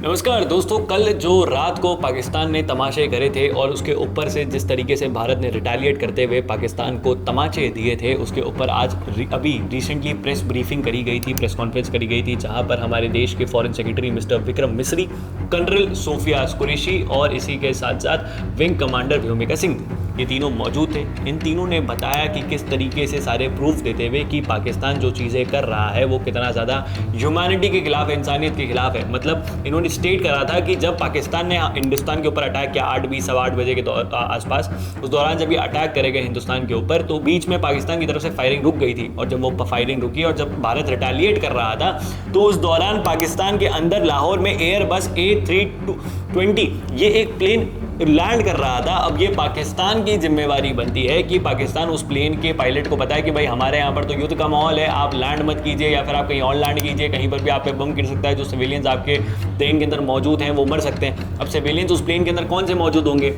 नमस्कार दोस्तों, कल जो रात को पाकिस्तान ने तमाशे करे थे और उसके ऊपर से जिस तरीके से भारत ने रिटेलिएट करते हुए पाकिस्तान को तमाचे दिए थे, उसके ऊपर आज अभी रिसेंटली प्रेस ब्रीफिंग करी गई थी, प्रेस कॉन्फ्रेंस करी गई थी, जहां पर हमारे देश के foreign secretary mister Vikram Misri, colonel Sophia Qureshi और इसी के साथ साथ विंग कमांडर व्योमिका सिंह, ये तीनों मौजूद थे। इन तीनों ने बताया कि किस तरीके से सारे प्रूफ देते हुए कि पाकिस्तान जो चीज़ें कर रहा है वो कितना ज़्यादा ह्यूमैनिटी के खिलाफ है, इंसानियत के खिलाफ है। मतलब इन्होंने स्टेट करा था कि जब पाकिस्तान ने हिंदुस्तान के ऊपर अटैक किया 8:20 सवा 8 बजे के आसपास, उस दौरान जब ये अटैक करे गए हिंदुस्तान के ऊपर, तो बीच में पाकिस्तान की तरफ से फायरिंग रुक गई थी। और जब वो फायरिंग रुकी और जब भारत रिटेलिएट कर रहा था, तो उस दौरान पाकिस्तान के अंदर लाहौर में एयरबस A320 ये एक प्लेन लैंड कर रहा था। अब ये पाकिस्तान की जिम्मेवारी बनती है कि पाकिस्तान उस प्लेन के पायलट को बताए कि भाई हमारे यहाँ पर तो युद्ध का माहौल है, आप लैंड मत कीजिए या फिर आप कहीं और लैंड कीजिए, कहीं पर भी आप पे बम गिर सकता है, जो सिविलियंस आपके प्लेन के अंदर मौजूद हैं वो मर सकते हैं। अब सिविलियंस उस प्लेन के अंदर कौन से मौजूद होंगे?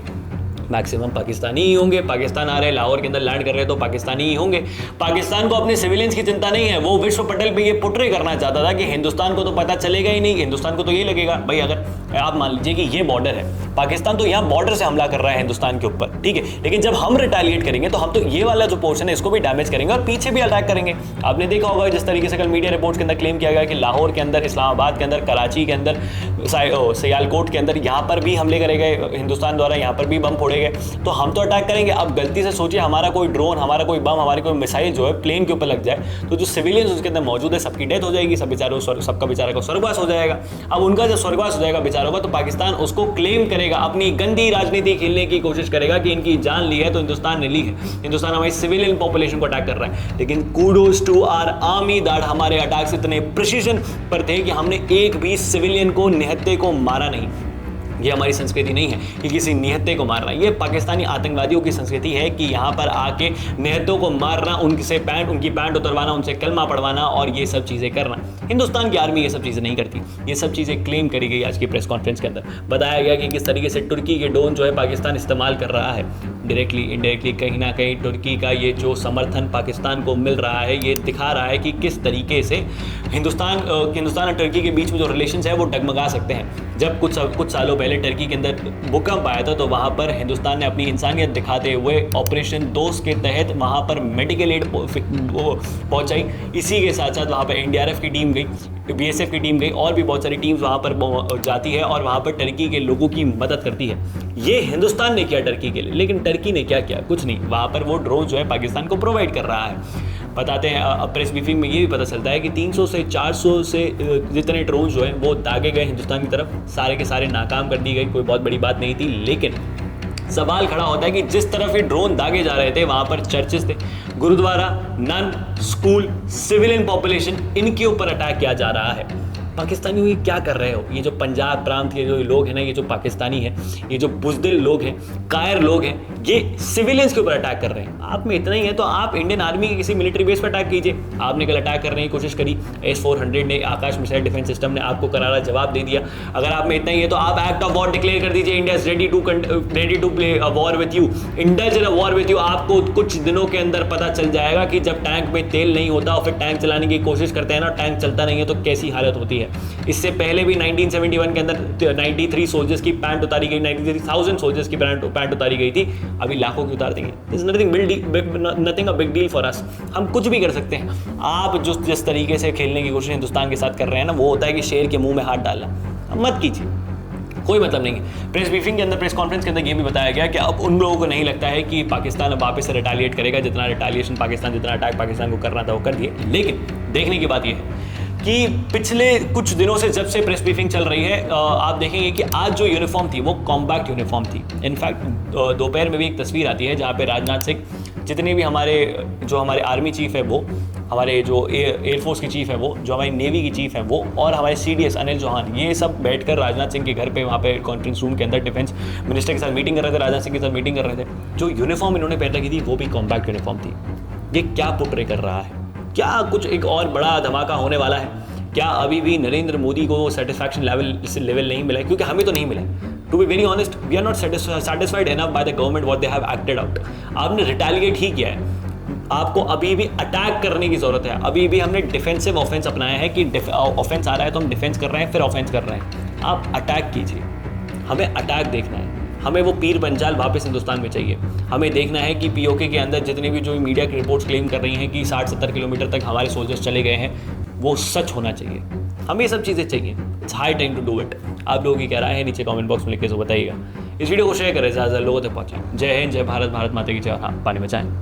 मैक्सिमम पाकिस्तानी ही होंगे। पाकिस्तान आ रहे, लाहौर के अंदर लैंड कर रहे हैं तो पाकिस्तानी ही होंगे। पाकिस्तान को अपने सिविलियंस की चिंता नहीं है। वो विश्व पटल पे ये पोर्ट्रे करना चाहता था कि हिंदुस्तान को तो पता चलेगा ही नहीं, हिंदुस्तान को तो ये लगेगा भाई अगर आप मान लीजिए कि ये बॉर्डर है, पाकिस्तान तो यहाँ बॉर्डर से हमला कर रहा है हिंदुस्तान के ऊपर, ठीक है, लेकिन जब हम रिटेलिएट करेंगे तो हम तो ये वाला जो पोर्शन है इसको भी डैमेज करेंगे और पीछे भी अटैक करेंगे। आपने देखा होगा जिस तरीके से कल मीडिया रिपोर्ट्स के अंदर क्लेम किया गया कि लाहौर के अंदर, इस्लामाबाद के अंदर, कराची के अंदर, सियालकोट के अंदर यहाँ पर भी हमले करे गए हिंदुस्तान द्वारा, यहाँ पर भी बम फोड़े गए, तो हम तो अटैक करेंगे। अब गलती से सोचिए हमारा कोई ड्रोन, हमारा कोई बम, हमारी कोई मिसाइल जो है प्लेन के ऊपर लग जाए, तो जो सिविलियंस उसके अंदर मौजूद है सबकी डेथ हो जाएगी, सबका बेचारा का स्वर्गवास हो जाएगा। अब उनका जब स्वर्गवास हो जाएगा बेचारों का, तो पाकिस्तान उसको क्लेम करेगा, अपनी गंदी राजनीति खेलने की कोशिश करेगा कि इनकी जान ली है तो हिंदुस्तान ने ली है, हिंदुस्तान हमारी सिविलियन पॉपुलेशन को अटैक कर रहा है। लेकिन kudos to our army that हमारे अटैक्स इतने प्रिसीजन पर थे कि हमने एक भी सिविलियन को, निहत्थे को मारा नहीं। ये हमारी संस्कृति नहीं है कि किसी निहत्थे को मारना, ये पाकिस्तानी आतंकवादियों की संस्कृति है कि यहाँ पर आके निहत्थों को मारना, उनकी पैंट उतरवाना, उनसे कलमा पढ़वाना और ये सब चीज़ें करना। हिंदुस्तान की आर्मी ये सब चीज़ें नहीं करती। ये सब चीज़ें क्लेम करी गई आज की प्रेस कॉन्फ्रेंस के अंदर। बताया गया कि किस तरीके से तुर्की के ड्रोन जो है पाकिस्तान इस्तेमाल कर रहा है, डायरेक्टली इनडायरेक्टली कहीं ना कहीं तुर्की का ये जो समर्थन पाकिस्तान को मिल रहा है, ये दिखा रहा है कि किस तरीके से हिंदुस्तान और तुर्की के बीच में जो रिलेशंस है वो डगमगा सकते हैं। जब कुछ सालों पहले टर्की के अंदर भूकंप आया था, तो वहाँ पर हिंदुस्तान ने अपनी इंसानियत दिखाते हुए ऑपरेशन दोस्त के तहत वहाँ पर मेडिकल एड पहुँचाई। इसी के साथ साथ वहाँ पर NDRF की टीम गई, BSF की टीम गई और भी बहुत सारी टीम्स वहाँ पर जाती है और वहाँ पर टर्की के लोगों की मदद करती है। ये हिंदुस्तान ने किया टर्की के लिए, लेकिन टर्की ने क्या किया? कुछ नहीं। वहाँ पर वो ड्रोन जो है पाकिस्तान को प्रोवाइड कर रहा है। बताते हैं प्रेस ब्रीफिंग में ये भी पता चलता है कि 300 से 400 से जितने ड्रोन जो हैं वो दागे गए हिंदुस्तान की तरफ, सारे के सारे नाकाम कर दी गई। कोई बहुत बड़ी बात नहीं थी, लेकिन सवाल खड़ा होता है कि जिस तरफ ये ड्रोन दागे जा रहे थे वहाँ पर चर्चेस थे, gurdwara, nun, school, civilian population, इनके ऊपर अटैक किया जा रहा है। पाकिस्तानी ये क्या कर रहे हो? ये जो पंजाब प्रांत के जो लोग हैं ना, ये जो पाकिस्तानी हैं, ये जो बुज़दिल लोग हैं, कायर लोग हैं, ये सिविलियंस के ऊपर अटैक कर रहे हैं। आप में इतना ही है तो आप इंडियन आर्मी के किसी मिलिट्री बेस पर अटैक कीजिए। आपने कल अटैक करने की कोशिश करी, S-400 ने, आकाश मिसाइल डिफेंस सिस्टम ने आपको करारा जवाब दे दिया। अगर आप में इतना ही है तो आप एक्ट ऑफ वॉर डिक्लेयर कर दीजिए। India is ready to play a war with you, India is a war with you. आपको कुछ दिनों के अंदर पता चल जाएगा कि जब टैंक में तेल नहीं होता और फिर टैंक चलाने की कोशिश करते हैं ना, टैंक चलता नहीं है तो कैसी हालत होती है। इससे पहले भी 1971 के अंदर 93 सोल्जर्स की पैंट उतारी गई, 93,000 सोल्जर्स की पैंट उतारी गई थी। अभी लाखों की उतार देंगे। This nothing a big deal for us. हम कुछ भी कर सकते हैं। आप जिस तरीके से खेलने की कोशिश हिंदुस्तान के साथ कर रहे हैं ना, वो होता है कि शेर के मुंह में हाथ डालना। मत कीजिए, कोई मतलब नहीं है। प्रेस ब्रीफिंग के अंदर, प्रेस कॉन्फ्रेंस के अंदर ये भी बताया गया कि अब उन लोगों को नहीं लगता है कि पाकिस्तान अब वापस से रिटेलिएट करेगा। जितना रिटेलिएशन पाकिस्तान, जितना अटैक पाकिस्तान को करना था वो कर दिए। लेकिन देखने की बात यह है कि पिछले कुछ दिनों से जब से प्रेस ब्रीफिंग चल रही है, आप देखेंगे कि आज जो यूनिफॉर्म थी वो कॉम्पैक्ट यूनिफॉर्म थी। इनफैक्ट दोपहर में भी एक तस्वीर आती है जहाँ पे राजनाथ सिंह, जितने भी हमारे आर्मी चीफ है वो, हमारे जो एयरफोर्स की चीफ है वो, जो हमारी नेवी की चीफ है वो, और हमारे CDS अनिल चौहान, ये सब बैठकर राजनाथ सिंह के घर पे वहाँ पे कॉन्फ्रेंस रूम के अंदर डिफेंस मिनिस्टर के साथ मीटिंग कर रहे थे, राजनाथ सिंह के साथ मीटिंग कर रहे थे। जो यूनिफॉर्म इन्होंने पहन रखी थी वो भी कॉम्पैक्ट यूनिफॉर्म थी। ये क्या पुट्रे कर रहा है? क्या कुछ एक और बड़ा धमाका होने वाला है? क्या अभी भी नरेंद्र मोदी को सेटिस्फैक्शन लेवल नहीं मिला है? क्योंकि हमें तो नहीं मिला है। To be very honest, we are not satisfied enough by the government what they have acted out. आपने रिटेलिएट ही किया है, आपको अभी भी अटैक करने की जरूरत है। अभी भी हमने डिफेंसिव ऑफेंस अपनाया है कि ऑफेंस आ रहा है तो हम डिफेंस कर रहे हैं, फिर ऑफेंस कर रहे हैं। आप अटैक कीजिए, हमें अटैक देखना है, हमें वो पीर पंजाल वापस हिंदुस्तान में चाहिए। हमें देखना है कि पीओके के अंदर जितने भी जो मीडिया की रिपोर्ट्स क्लेम कर रही हैं कि 60-70 किलोमीटर तक हमारे सोल्जर्स चले गए हैं, वो सच होना चाहिए। हमें ये सब चीज़ें चाहिए। It's high time to do it. आप लोगों की क्या राय है नीचे कमेंट बॉक्स में लिख के बताइएगा। इस वीडियो को शेयर करें, ज़्यादा लोगों तक पहुँचाएं। जय हिंद, जय भारत, भारत माता की जय। हाँ, पानी बचाएं।